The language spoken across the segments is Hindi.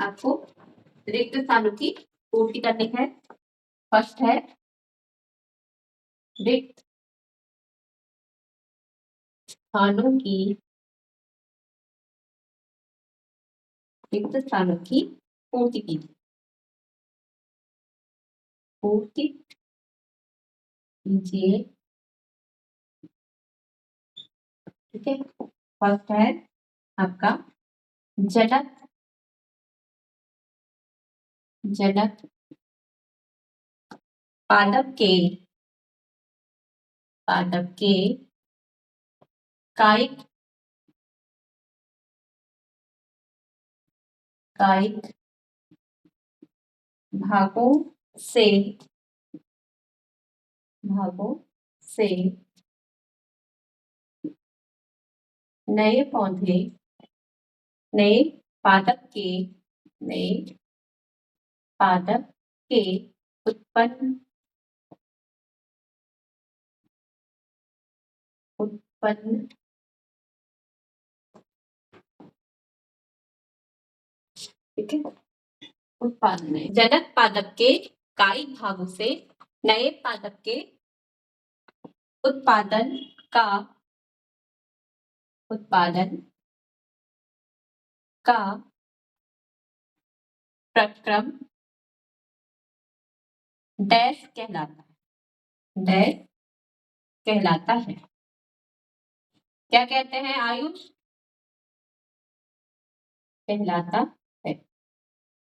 आपको रिक्त स्थानों की पूर्ति करनी है। फर्स्ट है रिक्त स्थानों की पूर्ति कीजिए। ठीक है। फर्स्ट है आपका जनक पादप के कायिक भागों से नए पादप के उत्पन्न ठीक है उत्पादन है। जनक पादप के कायिक भागों से नए पादप के उत्पादन का प्रक्रम डैश कहलाता है। क्या कहते हैं आयुष? कहलाता है।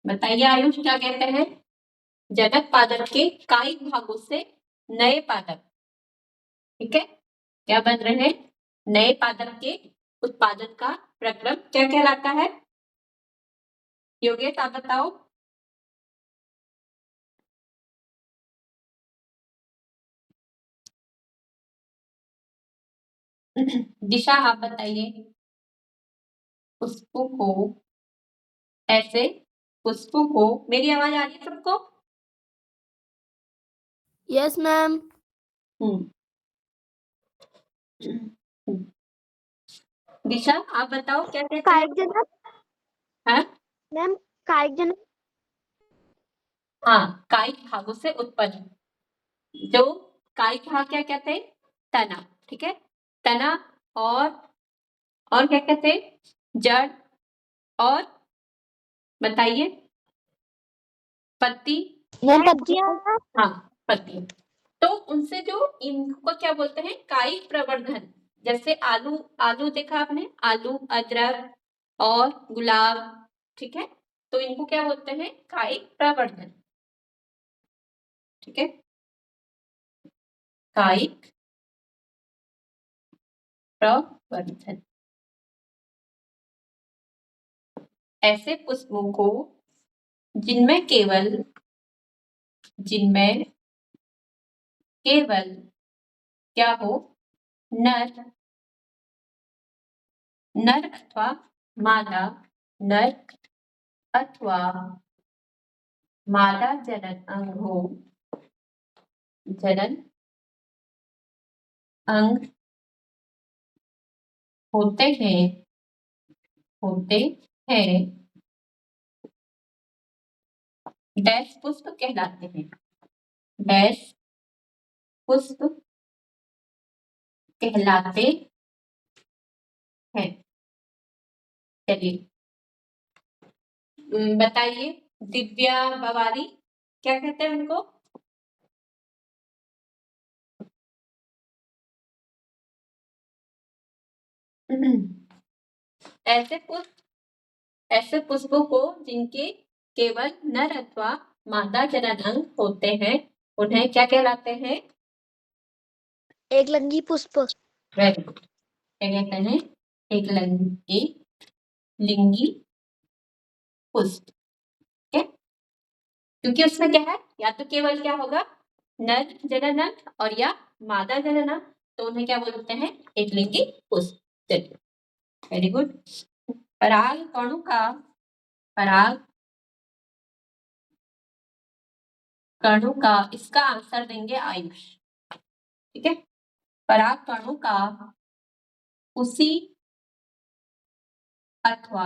बताइए आयुष क्या कहते हैं? जनक पादप के कायिक भागों से नए पादप, ठीक है, क्या बन रहे हैं? नए पादप के उत्पादन का प्रक्रम क्या कहलाता है? योगेश आप बताओ। दिशा आप बताइए। पुष्पों को मेरी आवाज आ रही है सबको? Yes ma'am. दिशा आप बताओ क्या कहते हैं? कायिक जनक। हाँ मैम कायिक जनक। हाँ, कायिक भागों से उत्पन्न। जो कायिक भाग क्या कहते हैं? तना, ठीक है। तना और क्या कहते हैं? जड़ और बताइए पत्ती। पत्तियां। हाँ पत्ती। तो उनसे जो इनको क्या बोलते हैं? कायिक प्रवर्धन। जैसे आलू देखा आपने? आलू, अदरक और गुलाब, ठीक है। तो इनको क्या बोलते हैं? कायिक प्रवर्धन, ठीक है। कायिक प्रवर्धन। ऐसे पुष्पों को जिनमें केवल क्या हो? नर अथवा मादा जनन अंग होते हैं डैश पुष्प कहलाते हैं। डैश पुष्प कहलाते हैं। चलिए बताइए दिव्या बवारी क्या कहते हैं उनको? ऐसे पुष्पों को जिनके केवल नर अथवा मादा जनन अंग होते हैं उन्हें क्या कहलाते हैं? एकलिंगी पुष्प। Very good. क्या कहते हैं? एकलिंगी पुष्प, ठीक है। क्योंकि उसमें क्या है? या तो केवल क्या होगा? नर जनन अंग और या मादा जनन अंग, तो उन्हें क्या बोलते हैं? एकलिंगी पुष्प। चलिए वेरी गुड। पराग कणों का इसका आंसर देंगे आयुष, ठीक है। पराग कणों का उसी अथवा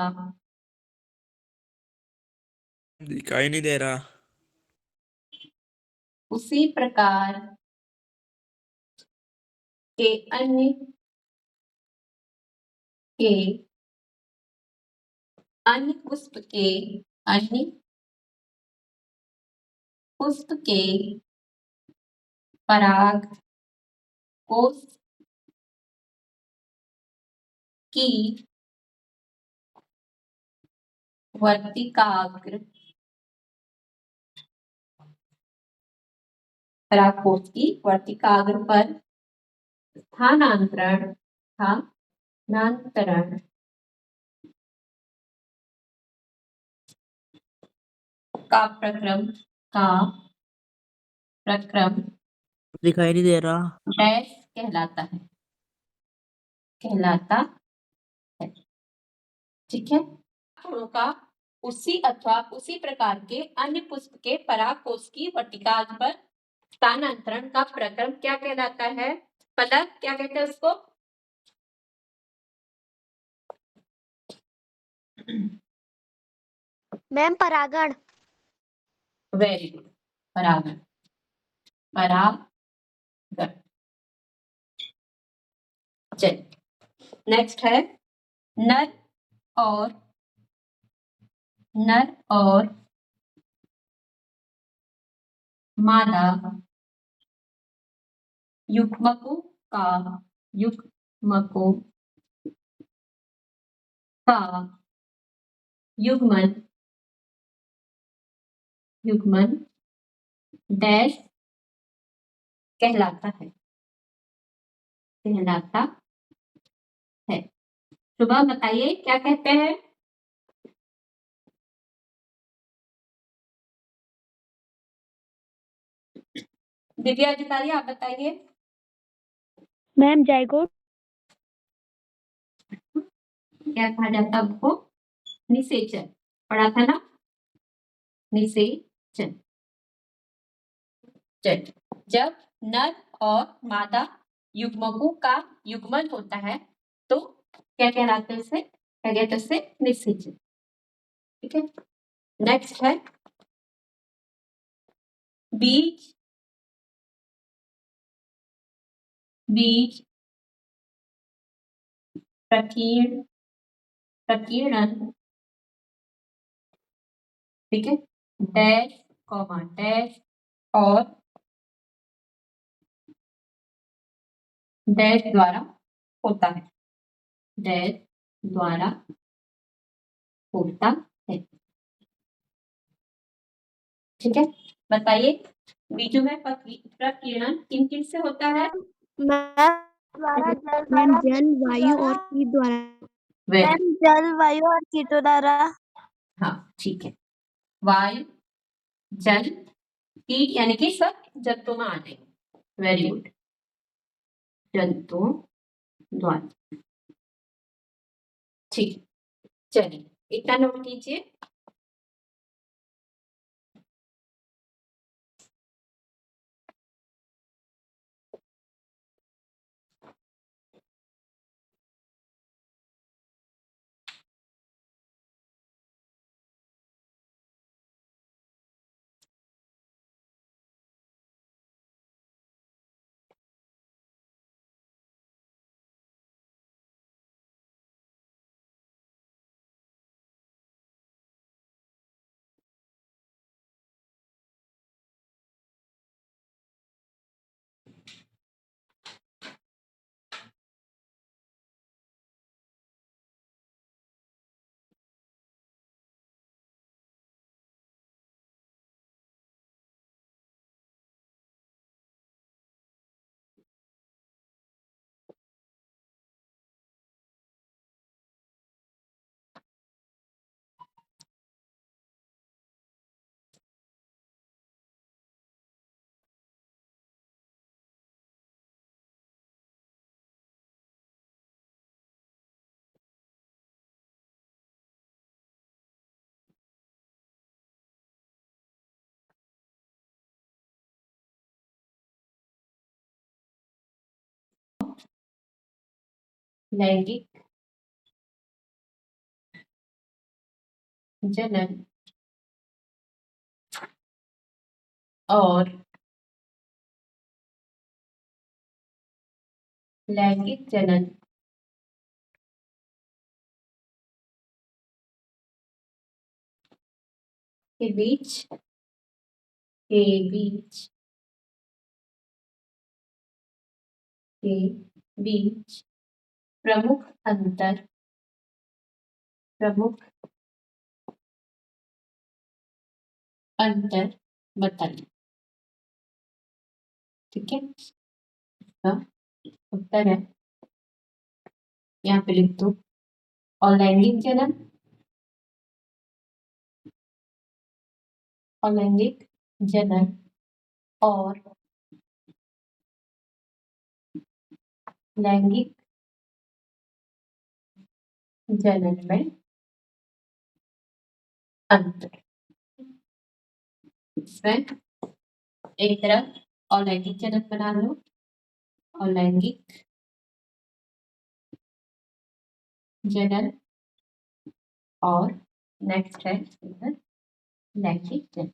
दिखाई नहीं दे रहा। उसी प्रकार के अन्य के अन्य पुष्प के अन्य पुष्प के पराग कोश की वर्तिकाग्र परागकोश की वर्तिकाग्र पर स्थानांतरण का प्रक्रम दिखाई नहीं दे रहा। डैश कहलाता है। ठीक है, गुणों का उसी अथवा उसी प्रकार के अन्य पुष्प के परागकोश की वर्तिकाग्र पर स्थानांतरण का प्रक्रम क्या कहलाता है? पलक, क्या कहते हैं उसको? मैम परागण। वेरी गुड, परागण। चलिए नेक्स्ट है नर और मादा युग्मकों का युग्मन डैश कहलाता है। सुबह बताइए क्या कहते हैं? दिव्या अधिकारी आप बताइए। Ma'am zygote. क्या कहा जाता है उसको? निषेचन। पढ़ा था ना, निषेचन। जब नर और मादा युग्मकों का युग्मन होता है तो क्या कहलाते हैं इसे? क्या कहते हैं इसे? निषेचन। ठीक है, नेक्स्ट है बीज प्रकीर्णन। ठीक है, डैश कॉमा डैश और डैश द्वारा होता है। ठीक है, बताइए बीजों में प्रकीर्णन किन किन से होता है? मैम जल वायु और कीट द्वारा। वेरी, जल वायु और कीटों द्वारा। हाँ ठीक है, वायु जल कीट यानी कि सब जंतुओं में आ जाएंगे। वेरी गुड, जंतुओं द्वारा। ठीक, चलिए इतना नोट कीजिए। लैंगिक जनन और लैंगिक जनन के बीच के बीच प्रमुख अंतर बताइए। ठीक है, इसका उत्तर है, यहाँ पे लिख दो, अलैंगिक जनन, अलैंगिक जनन और लैंगिक जनन में अंतर। इसमें एक तरफ अलैंगिक जनन बना लो, अलैंगिक जनन, और नेक्स्ट है इधर लैंगिक जनन।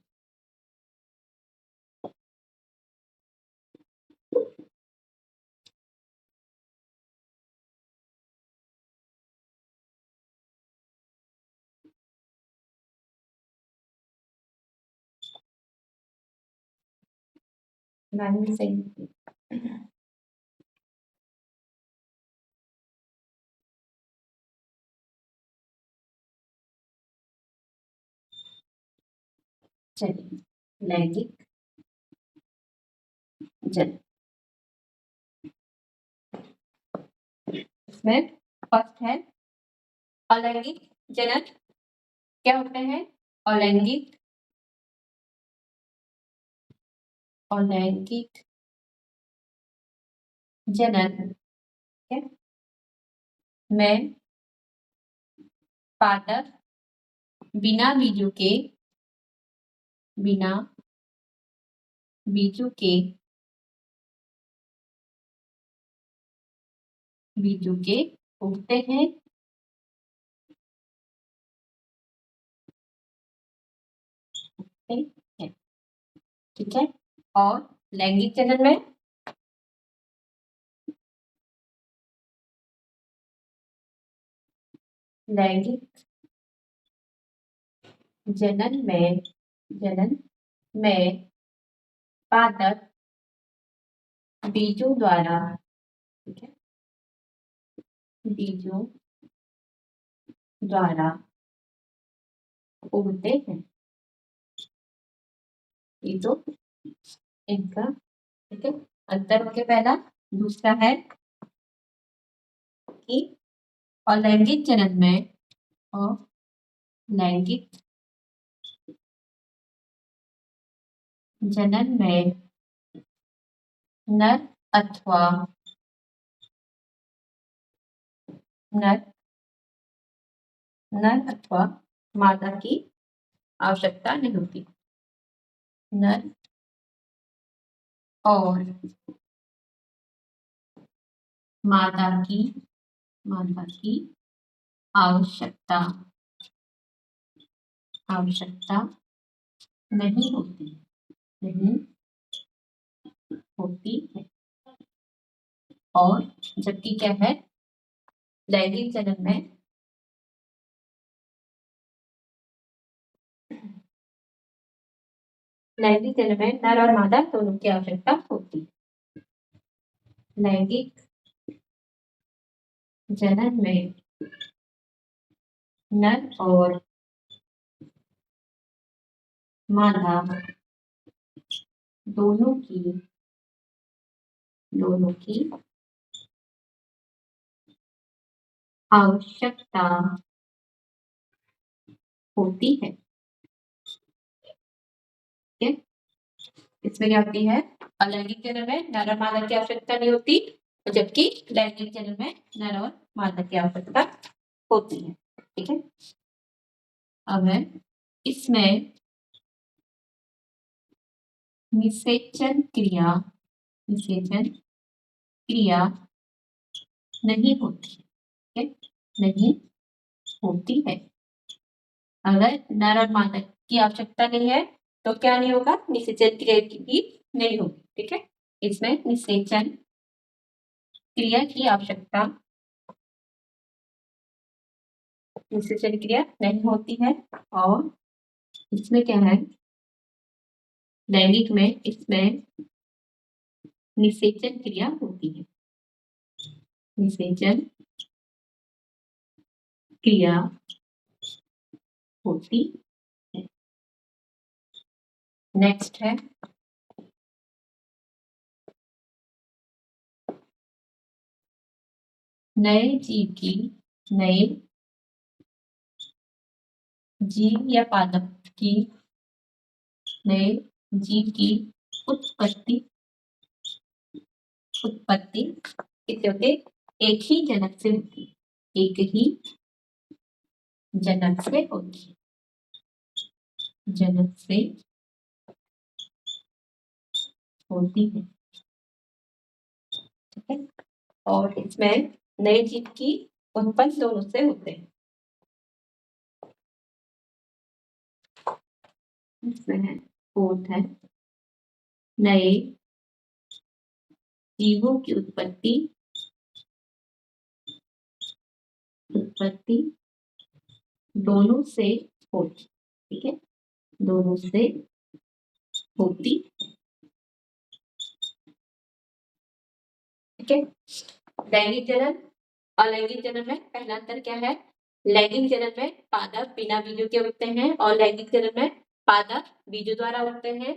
मैंने सही चलिए, लैंगिक जनन, इसमें फर्स्ट है अलैंगिक जनन। क्या होते हैं अलैंगिक जनन? ठीक है, में पादप बिना बीजों के उगते हैं, ठीक है। और लैंगिक जनन में लैंगिक जनन में पादप बीजों द्वारा, ठीक है, बीजों द्वारा उगते हैं। ये तो इनका, ठीक है, अंतर हो गया पहला। दूसरा है कि अलैंगिक जनन में और लैंगिक जनन में नर अथवा मादा की आवश्यकता नहीं होती। नर और मादा की आवश्यकता नहीं होती है। और जबकि क्या है लैंगिक जनन में नर और मादा दोनों की आवश्यकता होती है। लैंगिक जनन में नर और मादा दोनों की आवश्यकता होती है। ठीक है, इसमें क्या होती है अलैंगिक जनन में नर और मादा की आवश्यकता नहीं होती, और जबकि लैंगिक जनन में नर और मादा की आवश्यकता होती है। ठीक है, अब है इसमें निषेचन क्रिया नहीं होती है, नहीं होती है। अगर नर और मादा की आवश्यकता नहीं है तो क्या नहीं होगा, निषेचन क्रिया की नहीं होगी। ठीक है, इसमें निषेचन क्रिया की आवश्यकता, निषेचन क्रिया नहीं होती है। और इसमें क्या है, लैंगिक में इसमें निषेचन क्रिया होती है, निषेचन क्रिया होती है। नेक्स्ट है नए जीव की, नए जीव या पादप की, नए जीव की उत्पत्ति, उत्पत्ति किससे होती है, एक ही जनक से होती है, एक ही जनक से होती है, जनक से होती है। ठीक है, और इसमें नए जीव की उत्पन्न दोनों से होते हैं। इसमें है फोर्थ है नए जीवों की उत्पत्ति, उत्पत्ति दोनों से होती। ठीक है, दोनों से होती। ठीक है, लैंगिक जनन अलैंगिक जनन में पहला अंतर क्या है, लैंगिक जनन में पादप बिना बीजों के उगते हैं और लैंगिक जनन में पादप बीजों द्वारा उगते हैं।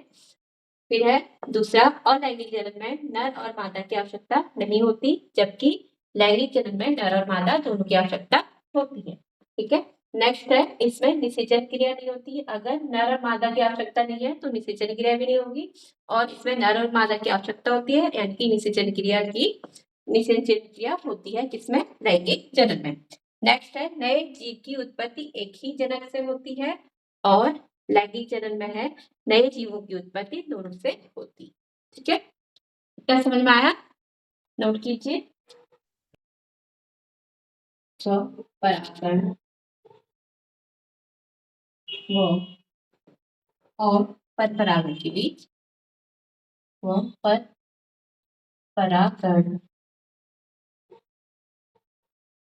फिर है दूसरा, अलैंगिक जनन में नर और मादा की आवश्यकता नहीं होती, जबकि लैंगिक जनन में नर और मादा दोनों की आवश्यकता होती है। ठीक है, नेक्स्ट है इसमें निषेचन क्रिया नहीं होती। अगर नर और मादा की आवश्यकता नहीं है तो निषेचन क्रिया भी नहीं होगी, और इसमें नर और मादा की आवश्यकता होती है, यानी कि निषेचन क्रिया की निषेचन क्रिया होती है किसमें, लैंगिक जनन में। नेक्स्ट है नए जीव की उत्पत्ति एक ही जनक से होती है, और लैंगिक जनन में है नए जीवों की उत्पत्ति दोनों से होती। ठीक है, क्या समझ में आया, नोट कीजिए। स्वपरागण वो और परपरागण के बीच, वो परपरागण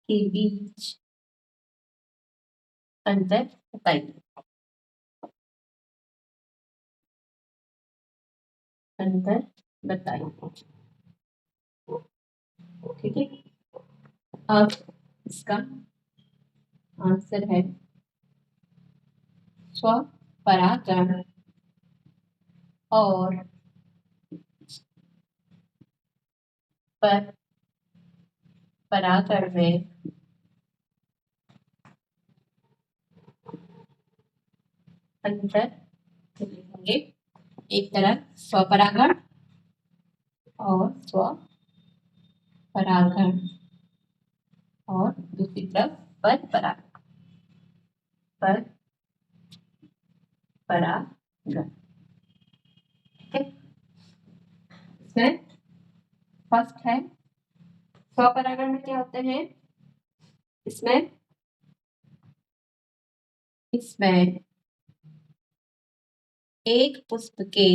के बीच अंतर बताइए, अंतर बताइए। ठीक है, अब इसका आंसर है स्वपरागण और परपरागण में अंतर लिखेंगे। एक तरफ स्वपरागण और स्वपरागण, और दूसरी तरफ परपरागण, परपरागण। ठीक है, इसमें फर्स्ट है स्वपरागण में क्या होते हैं, इसमें एक पुष्प के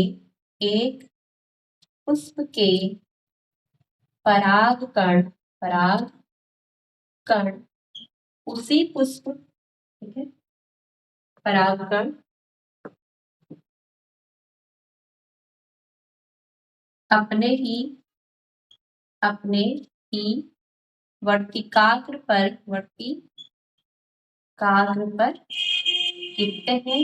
परागकण उसी पुष्प, ठीक है, परागकण अपने ही वर्तिकाग्र पर गिरते हैं।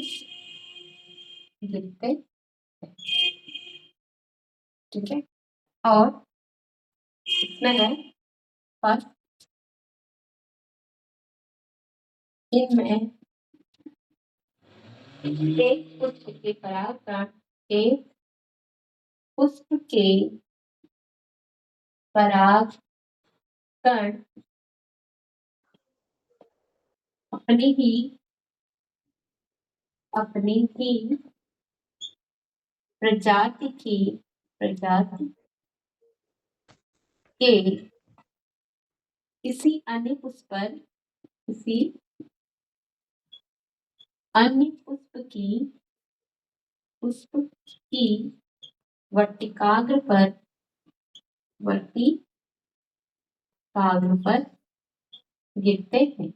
ठीक है, और इसमें है फर्स्ट, इनमें एक पुष्प के परागकण एक पुष्प के परागकण अपनी ही प्रजाति के किसी अन्य पुष्प की पुष्प की वर्तिकाग्र पर गिरते हैं।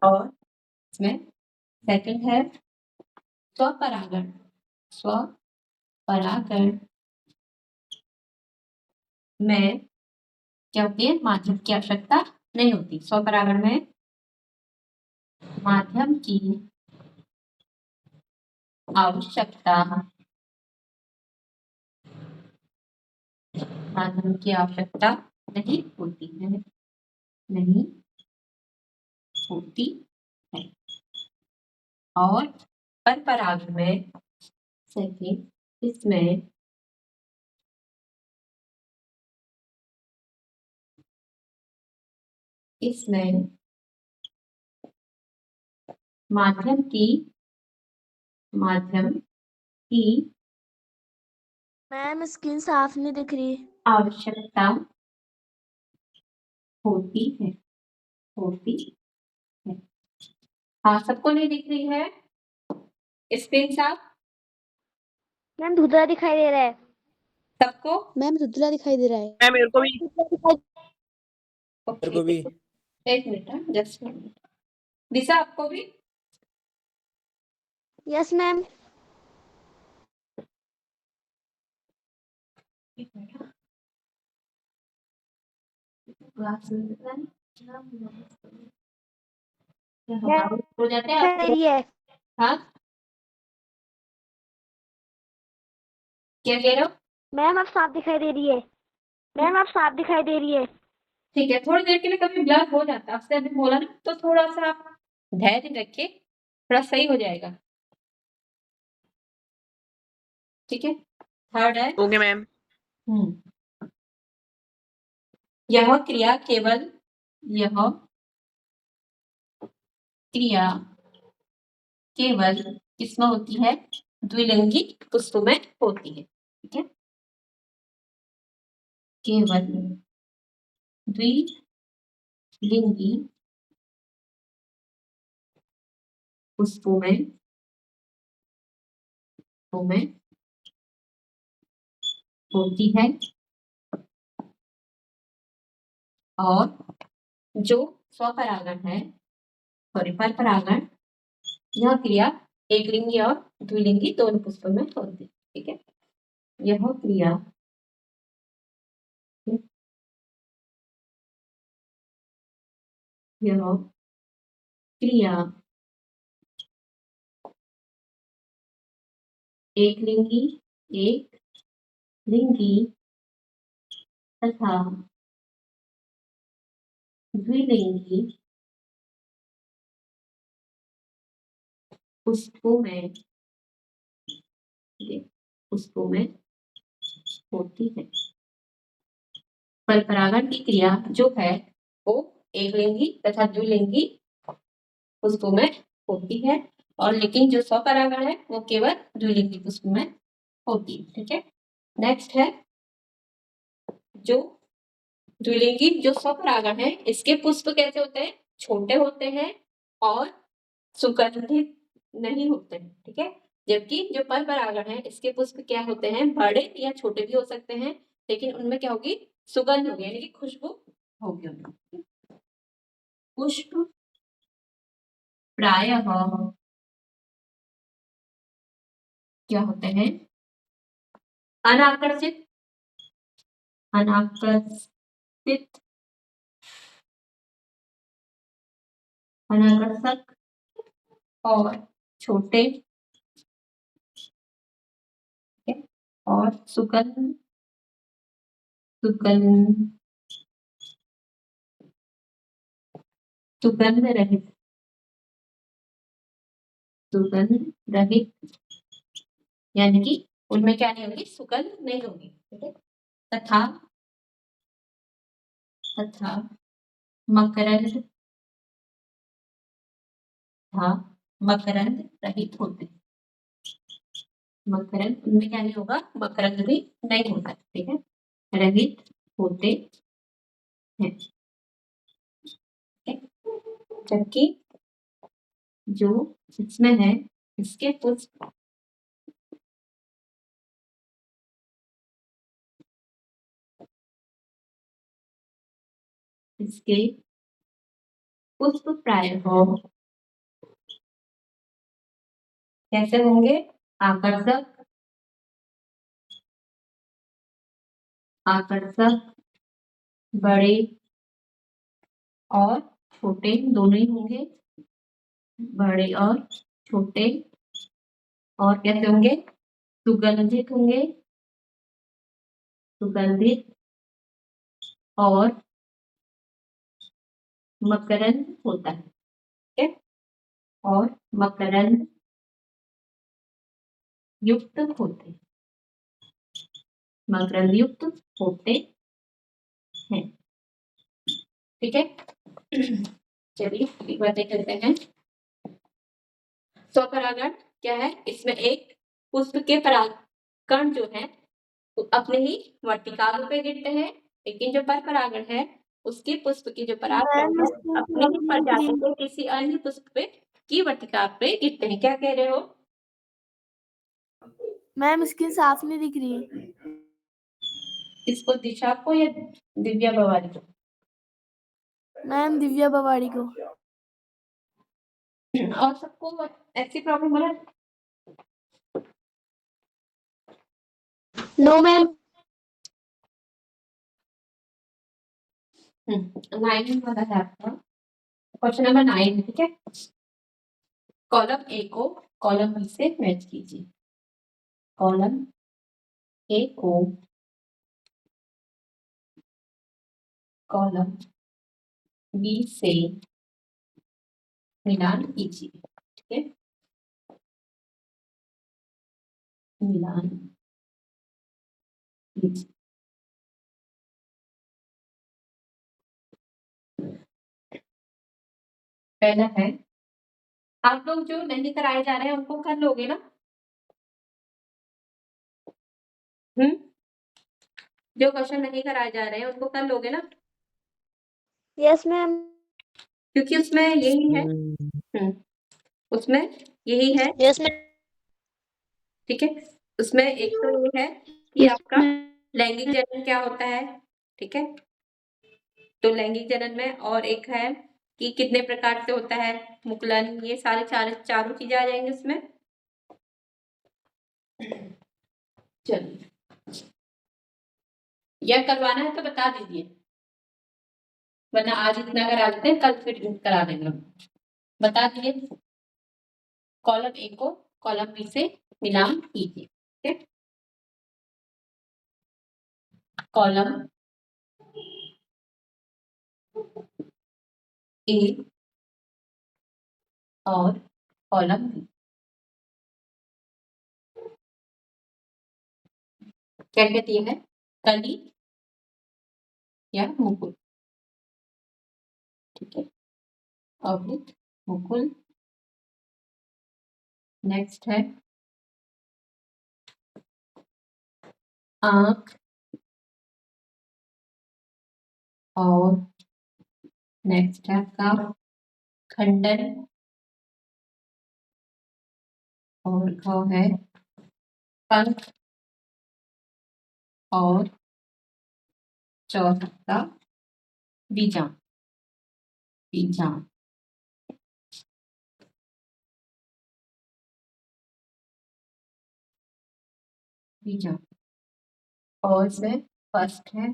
और इसमें सेकंड है स्वपरागण। स्वपरागण में क्या होती है? माध्यम की आवश्यकता नहीं होती। स्वपरागण में माध्यम की आवश्यकता नहीं होती है। और परपरागण में सेकंड, इसमें माध्यम की मैम स्क्रीन साफ नहीं दिख रही। आवश्यकता होती है। हाँ, सबको नहीं दिख रही है स्क्रीन साफ? मैम धुंधला दिखाई दे रहा है। सबको? मैम धुंधला दिखाई दे रहा है। मैम मेरे को भी। ओके, मेरे को भी। एक मिनट, जस्ट मिनट। दिशा, आपको भी? Yes ma'am. एक मिनट। क्लास में हो जाते हैं दिखाई दे आपको? रही है। हाँ, क्या कह रहे हो? मैम अब साफ दिखाई दे रही है। मैम अब साफ दिखाई दे रही है। ठीक है, थोड़ी देर के लिए कभी ब्लर हो जाता है, आपसे अभी बोला ना, तो थोड़ा सा आप धैर्य रखिए, थोड़ा सही हो जाएगा। ठीक है, थर्ड है। Okay ma'am. यह क्रिया केवल किसमें होती है? द्विलिंगी पुष्प में होती है। ठीक है, केवल द्विलिंगी पुष्पों में होती है। और जो स्वपरागण है, सॉरी, परपरागण, यह क्रिया एक लिंगी और द्विलिंगी दोनों पुष्पों में होती है। ठीक है, यह क्रिया एक लिंगी तथा द्विलिंगी पुष्पों में होती है। परपरागण की क्रिया जो है वो एक लिंगी तथा द्विलिंगी पुष्पों में होती है, और लेकिन जो स्वपरागण है वो केवल द्विलिंगी पुष्प में होती है। ठीक है, नेक्स्ट है जो द्विलिंगी जो स्वपरागण है, इसके पुष्प कैसे होते हैं? छोटे होते हैं और सुगंधित नहीं होते हैं। ठीक है, जबकि जो परपरागण है इसके पुष्प क्या होते हैं? बड़े या छोटे भी हो सकते हैं, लेकिन उनमें क्या होगी? सुगंध होगी, यानी कि खुशबू होगी उनमें। पुष्प प्रायः क्या होते हैं? अनाकर्षित अनाकर्षक और छोटे, और सुगंध रहित, यानी कि उनमें क्या नहीं होगी? सुगंध नहीं होगी। ठीक है, तथा मकरंद रहित होते हैं। मकरंद, उनमें क्या नहीं होगा? मकरंद भी नहीं होता। ठीक है, रहित होते हैं। जबकि जो इसमें है इसके पुष्प इसके पुष्प प्रायः कैसे होंगे? आकर्षक, आकर्षक, बड़े और छोटे दोनों ही होंगे, बड़े और छोटे। और कैसे होंगे? सुगंधित होंगे, सुगंधित और मकरंद होता है, ठीक है? और मकरंद युक्त होते हैं, मकरंद युक्त होते हैं, ठीक है? चलिए एक बार देख लेते हैं। स्वपरागण क्या है? इसमें एक पुष्प के परागकण जो है वो अपने ही वर्तिकाग्र पे गिरते हैं, लेकिन जो परपरागण है उसके पुष्प की जो परागकण है अपने ही प्रजाति के किसी अन्य पुष्प पे की वर्तिका पे गिरते हैं। क्या कह रहे हो? मैम स्क्रीन साफ नहीं दिख रही है। इसको दिशा को या दिव्या बवारी को? मैम दिव्या बवाड़ी को। और सबको ऐसी प्रॉब्लम हो रहा है? No ma'am. 9 वाला है आपका क्वेश्चन नंबर 9, ठीक है? कॉलम ए को कॉलम बी से मैच कीजिए। कॉलम ए को कॉलम बी से मिलान कीजिए, ठीक है? मिलान कीजिए। पहला है, आप लोग जो नहीं कराए जा रहे हैं उनको कर लोगे ना? जो क्वेश्चन नहीं कराए जा रहे हैं उनको कर लोगे ना? Yes ma'am. क्योंकि उसमें यही है, उसमें यही है, यस मैम। ठीक है? उसमें एक तो ये है कि आपका लैंगिक जनन क्या होता है, ठीक है? तो लैंगिक जनन में और एक है कि कितने प्रकार से होता है मुकुलन, ये सारे चारों चीजें आ जाएंगी उसमें। चलिए, यह करवाना है तो बता दीजिए, वरना आज इतना करा देते हैं, कल फिर करा देंगे हम। बता दीजिए। कॉलम ए को कॉलम बी से मिलान कीजिए, ठीक है? कॉलम ए और कॉलम बी क्या कहती है? कली या मुकुल, ठीक है? ऑब्लिक मुकुल। नेक्स्ट है आंख और नेक्स्ट है आपका खंडन और घ है पंख और चौथा बीजांग, बीजांग। बीजांग और इसमें फर्स्ट है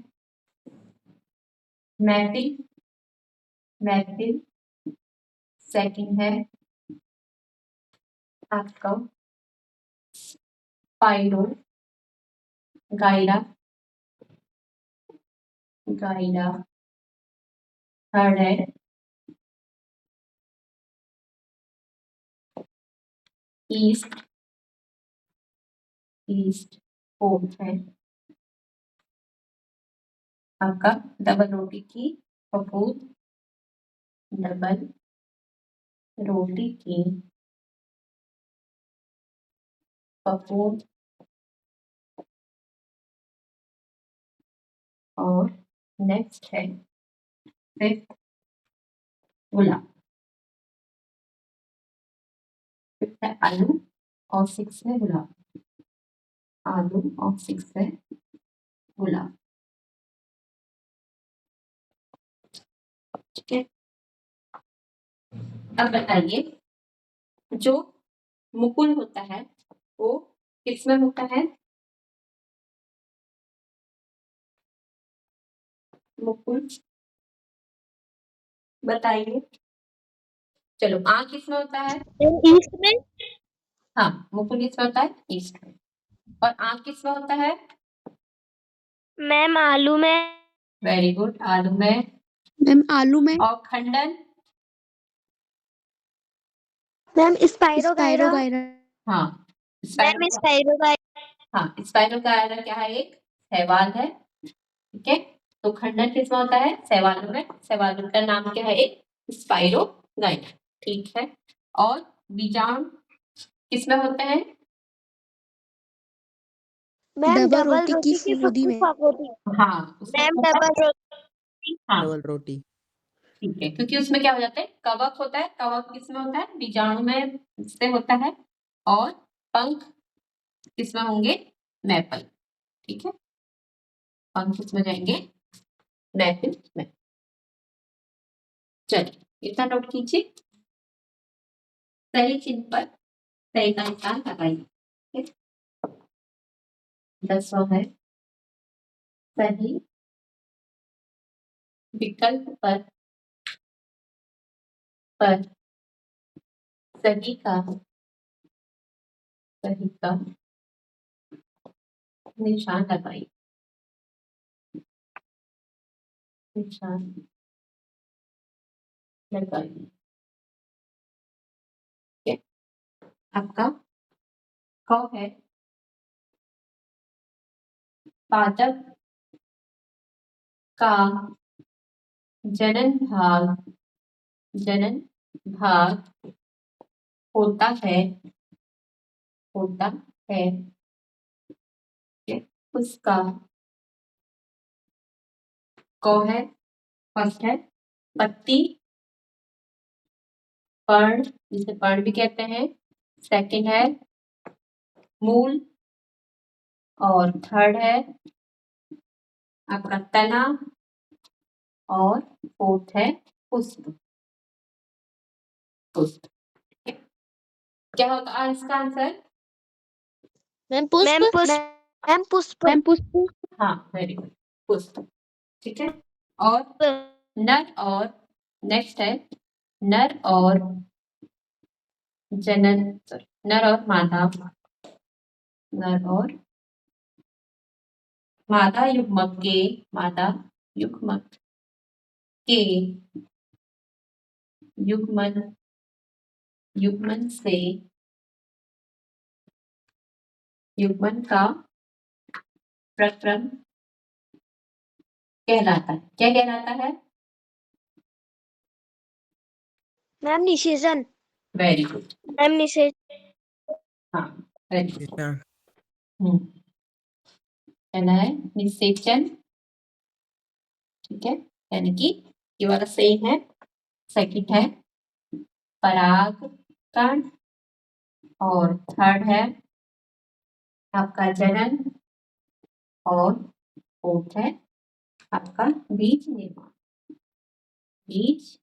मैटिल, मैटिल। सेकंड है आपका पाइलो, गाइडा, गाइडा। थर्ड है ईस्ट, ईस्ट। फोर्थ है आपका डबल रोटी की फफूंद, डबल रोटी की फफूंद। और नेक्स्ट है फिफ्थ गुलाब। फिफ्थ है आलू और सिक्स है गुलाब, आलू और सिक्स है गुलाब। ठीक है, अब बताइए जो मुकुल होता है वो किसमें होता है? मुकुल बताइए। चलो आँख किसमें होता है? ईस्ट में। हाँ, मुकुल किसमें होता है? ईस्ट में। और आँख किसमें होता है? मैम आलू में। वेरी गुड, आलू में। मैम आलू में। और खंडन? मैम स्पाइरो हाँ, मैम स्पाइरो। स्पाइरो हाँ, स्पाइरो कायरा क्या है? एक शैवाल है। ठीक है, तो खंडन किसमें होता है? शैवालों में। शैवालों का नाम क्या है? एक स्पाइरो गाइरा। ठीक है, और बीजाणु किसमें होते हैं? मैम डबल रोटी की फफूंदी में। हाँ, उसमें मैम होता है। डबल रोटी। हाँ, डबल रोटी। ठीक है, क्योंकि उसमें क्या हो जाता है? कवक होता है। कवक किसमें होता है? बीजाणु में से होता है। और पंख किसमें होंगे? मैपल। ठीक है, पंख किसमें जाएंगे? मैपल में। चलिए इतना नोट कीजिए। सही चिन्ह पर सही का निशान लगाइए। ठीक है? 10वां है सही विकल्प पर सही का निशान लगाइए। निशान लगाइए। ठीक है, आपका क है पादप का जनन भाग होता है ठीक है, उसका क है फर्स्ट है पत्ती, पर्ण जिसे पर्ण भी कहते हैं। सेकंड है मूल, और थर्ड है आपका तना, और फोर्थ है पुष्प। क्या होगा इसका आंसर? मैम पुष्प। हाँ, वेरी गुड, पुष्प। ठीक है, और नर और नेक्स्ट है नर और जनन, नर और मादा, नर और मादा युग्मक के युग्मन से युग्मन का प्रक्रम कहलाता है। क्या कहलाता है? मैम निषेचन। Very good. मैम निषेचन। हाँ, वेरी गुड। निषेचन। कहना है निषेचन। ठीक है, यानी कि ये वाला सही है। सेकंड है परागकण, और थर्ड है आपका जनन, और फोर्थ है आपका बीज निर्माण। बीज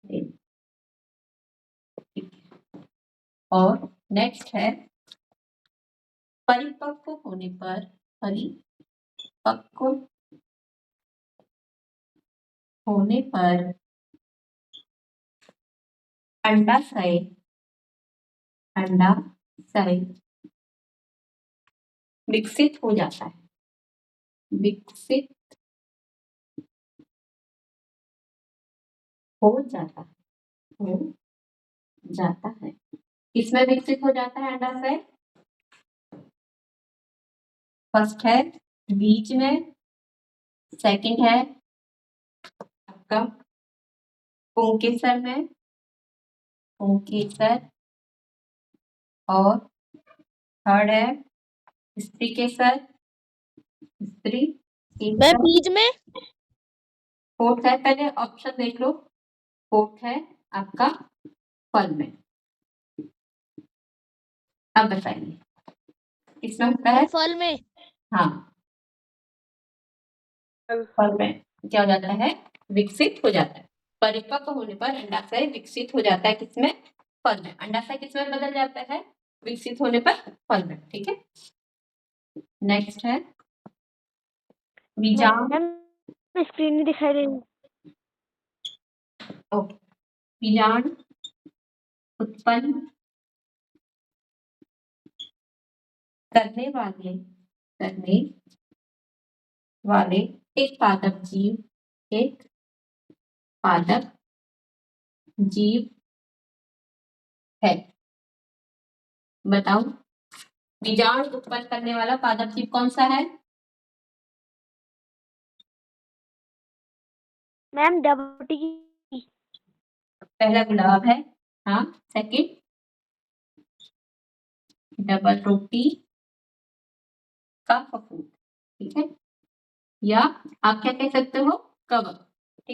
निर्माण। और नेक्स्ट है परिपक्व होने पर अंडाशय विकसित हो जाता है। विकसित हो जाता है। किसमें विकसित हो जाता है अंडाशय? फर्स्ट है बीज में, सेकंड है आपका पुंकेसर में, पुंकेसर, और थर्ड है स्त्री केसर, स्त्री मैम केसर। बीज में। फोर्थ है, पहले ऑप्शन देख लो, फोर्थ है आपका फल में। अब बताइए किसमें होता है? फल में। हाँ, फल में क्या हो जाता है? विकसित हो जाता है। परिपक्व होने पर अंडाशय विकसित हो जाता है किसमें? फल में। अंडाशय किसमें बदल जाता है? विकसित होने पर फल में। ठीक है, नेक्स्ट है बीजाणु। मैम स्क्रीन नहीं दिखाई दे रही। ओके, बीजाणु उत्पन्न करने वाले एक पादप जीव है। बताओ, बीजाणु उत्पन्न करने वाला पादप जीव कौन सा है? मैम डबल की। पहला गुलाब है, हाँ। सेकंड डबल रोटी का फफूंद, ठीक है। या आप क्या कह सकते हो? कवक।